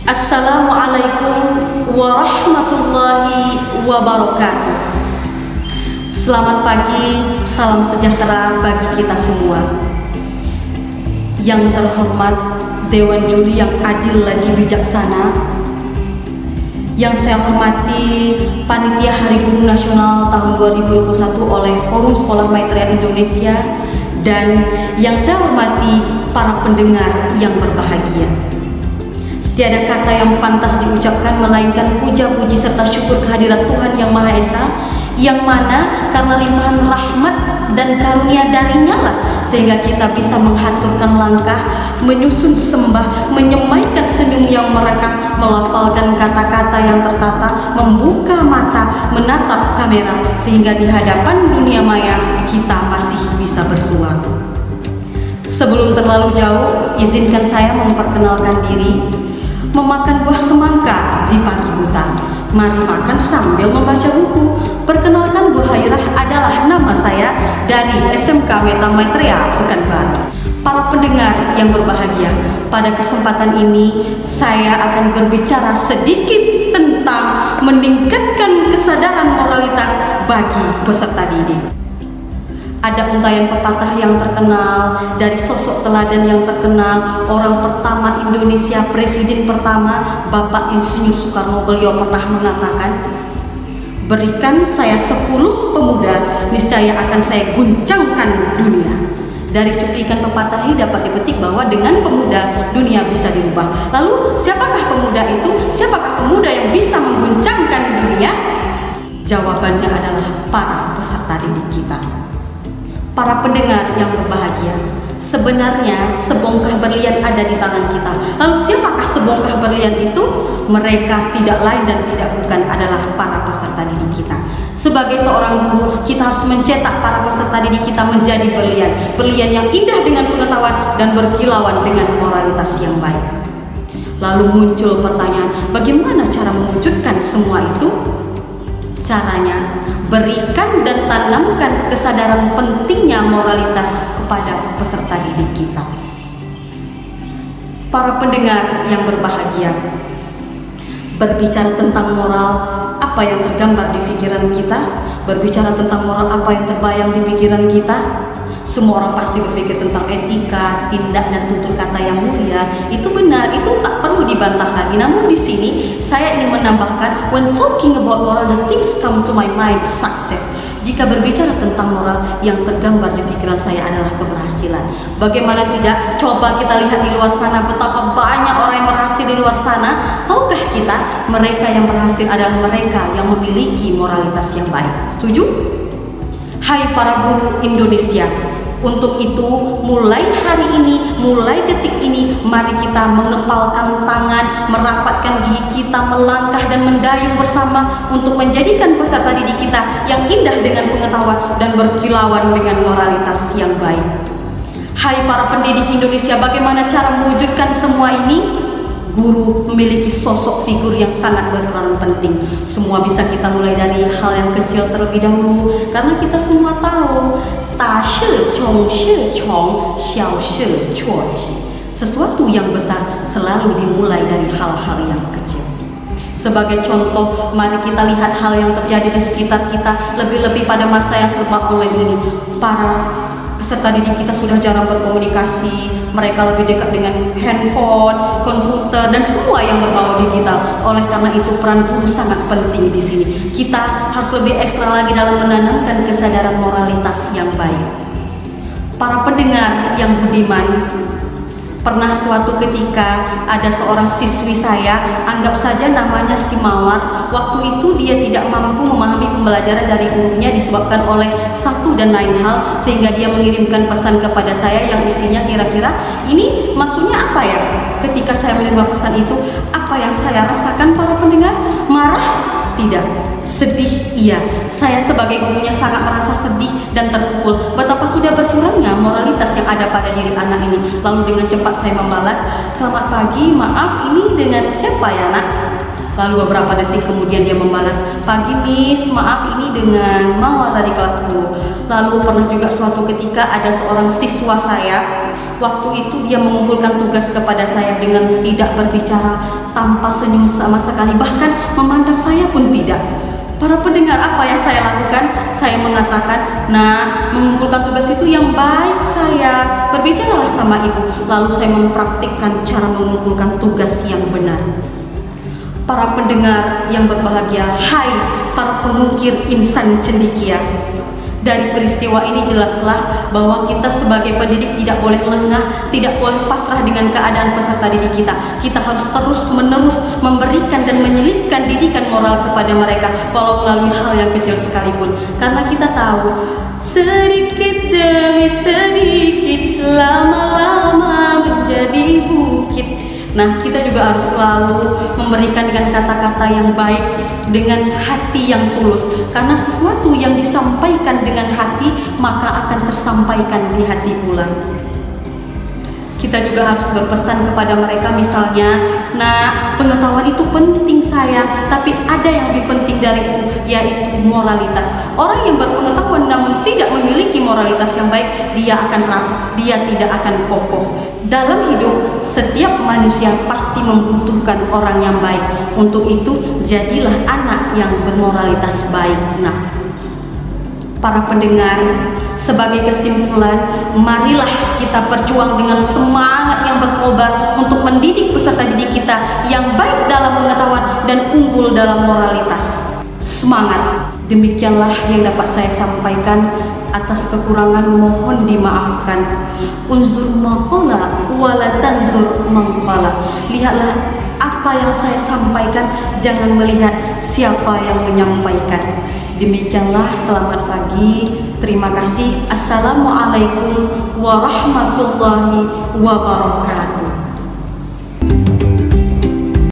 Assalamualaikum warahmatullahi wabarakatuh. Selamat pagi, salam sejahtera bagi kita semua. Yang terhormat Dewan Juri yang adil lagi bijaksana, yang saya hormati Panitia Hari Guru Nasional tahun 2021 oleh Forum Sekolah Maitreya Indonesia, dan yang saya hormati para pendengar yang berbahagia. Tiada kata yang pantas diucapkan melainkan puja-puji serta syukur kehadirat Tuhan Yang Maha Esa, yang mana karena limpahan rahmat dan karunia darinya lah sehingga kita bisa menghaturkan langkah, menyusun sembah, menyemaikan senyum yang merekah, melafalkan kata-kata yang tertata, membuka mata, menatap kamera, sehingga di hadapan dunia maya kita masih bisa bersua. Sebelum terlalu jauh, izinkan saya memperkenalkan diri. Memakan buah semangka di pagi buta, mari makan sambil membaca buku. Perkenalkan, Bu Hairah adalah nama saya dari SMK Meta Maitreya Pekanbaru. Para pendengar yang berbahagia, pada kesempatan ini saya akan berbicara sedikit tentang meningkatkan kesadaran moralitas bagi peserta didik. Ada untayan pepatah yang terkenal dari sosok teladan yang terkenal, orang pertama Indonesia, presiden pertama Bapak Insinyur Soekarno. Beliau pernah mengatakan, berikan saya 10 pemuda, niscaya akan saya guncangkan dunia. Dari cuplikan pepatah ini dapat dipetik bahwa dengan pemuda dunia bisa dirubah. Lalu siapakah pemuda itu? Siapakah pemuda yang bisa mengguncangkan dunia? Jawabannya adalah para peserta didik kita. Para pendengar yang berbahagia, sebenarnya sebongkah berlian ada di tangan kita. Lalu siapakah sebongkah berlian itu? Mereka tidak lain dan tidak bukan adalah para peserta didik kita. Sebagai seorang guru, kita harus mencetak para peserta didik kita menjadi berlian. Berlian yang indah dengan pengetahuan dan berkilauan dengan moralitas yang baik. Lalu muncul pertanyaan, bagaimana cara mewujudkan semua itu? Caranya, berikan dan tanamkan kesadaran pentingnya moralitas kepada peserta didik kita. Para pendengar yang berbahagia, berbicara tentang moral, apa yang tergambar di pikiran kita? Berbicara tentang moral, apa yang terbayang di pikiran kita? Semua orang pasti berpikir tentang etika, tindak dan tutur kata yang mulia. Itu benar, itu tak perlu dibantah lagi. Namun di sini saya ingin menambahkan, when talking about moral, the things come to my mind, success. Jika berbicara tentang moral, yang tergambar di pikiran saya adalah keberhasilan. Bagaimana tidak? Coba kita lihat di luar sana, betapa banyak orang yang berhasil di luar sana. Tahukah kita, mereka yang berhasil adalah mereka yang memiliki moralitas yang baik. Setuju? Hai para guru Indonesia, untuk itu mulai hari ini, mulai detik ini, mari kita mengepalkan tangan, merapatkan gigi kita, melangkah dan mendayung bersama untuk menjadikan peserta didik kita yang indah dengan pengetahuan dan berkilauan dengan moralitas yang baik. Hai para pendidik Indonesia, bagaimana cara mewujudkan semua ini? Guru memiliki sosok figur yang sangat berperan penting. Semua bisa kita mulai dari hal yang kecil terlebih dahulu, karena kita semua tahu ta shi chong shi chong, xiao shi chuo qi. Sesuatu yang besar selalu dimulai dari hal-hal yang kecil. Sebagai contoh, mari kita lihat hal yang terjadi di sekitar kita, lebih-lebih pada masa yang serba online ini. Para peserta didik kita sudah jarang berkomunikasi, mereka lebih dekat dengan handphone, komputer, dan semua yang berbau digital. Oleh karena itu peran guru sangat penting di sini. Kita harus lebih ekstra lagi dalam menanamkan kesadaran moralitas yang baik. Para pendengar yang budiman, pernah suatu ketika ada seorang siswi saya, anggap saja namanya si Mawar. Waktu itu dia tidak mampu memahami pembelajaran dari gurunya disebabkan oleh satu dan lain hal, sehingga dia mengirimkan pesan kepada saya yang isinya kira-kira ini maksudnya apa ya? Ketika saya menerima pesan itu, apa yang saya rasakan para pendengar? Marah? Tidak. Sedih? Iya. Saya sebagai gurunya sangat merasa sedih dan terpukul betapa sudah berkurangnya moralitas yang ada pada diri anak ini. Lalu dengan cepat saya membalas, selamat pagi, maaf ini dengan siapa ya nak? Lalu beberapa detik kemudian dia membalas, pagi miss, maaf ini dengan Mawar dari kelas 10. Lalu pernah juga suatu ketika ada seorang siswa saya Waktu itu dia mengumpulkan tugas kepada saya dengan tidak berbicara, tanpa senyum sama sekali, bahkan memandang saya pun tidak. Para pendengar, apa yang saya lakukan? Saya mengatakan, "Nah, mengumpulkan tugas itu yang baik saya. Berbicaralah sama ibu." Lalu saya mempraktikkan cara mengumpulkan tugas yang benar. Para pendengar yang berbahagia, hai para pengukir insan cendekia. Dari peristiwa ini jelaslah bahwa kita sebagai pendidik tidak boleh lengah, tidak boleh pasrah dengan keadaan peserta didik kita. Kita harus terus-menerus memberikan dan menyelipkan didikan moral kepada mereka, walau melalui hal yang kecil sekalipun. Karena kita tahu, sedikit demi sedikit, lama-lama menjadi bukit. Nah, kita juga harus selalu memberikan dengan kata-kata yang baik, dengan hati yang tulus. Karena sesuatu yang disampaikan dengan hati, maka akan tersampaikan di hati pula. Kita juga harus berpesan kepada mereka, misalnya, "Nah, pengetahuan itu penting sayang, tapi ada yang lebih penting dari itu, yaitu moralitas." Orang yang berpengetahuan namun tidak memiliki moralitas yang baik, dia akan rapuh, dia tidak akan kokoh. Dalam hidup, setiap manusia pasti membutuhkan orang yang baik. Untuk itu, jadilah anak yang bermoralitas baik. Nah, para pendengar, sebagai kesimpulan, marilah kita berjuang dengan semangat yang berkobar untuk mendidik peserta didik kita yang baik dalam pengetahuan dan unggul dalam moralitas. Semangat! Demikianlah yang dapat saya sampaikan. Atas kekurangan mohon dimaafkan. Unzur maqala wala tanzur maqala. Lihatlah apa yang saya sampaikan, jangan melihat siapa yang menyampaikan. Demikianlah, selamat pagi. Terima kasih. Assalamualaikum warahmatullahi wabarakatuh.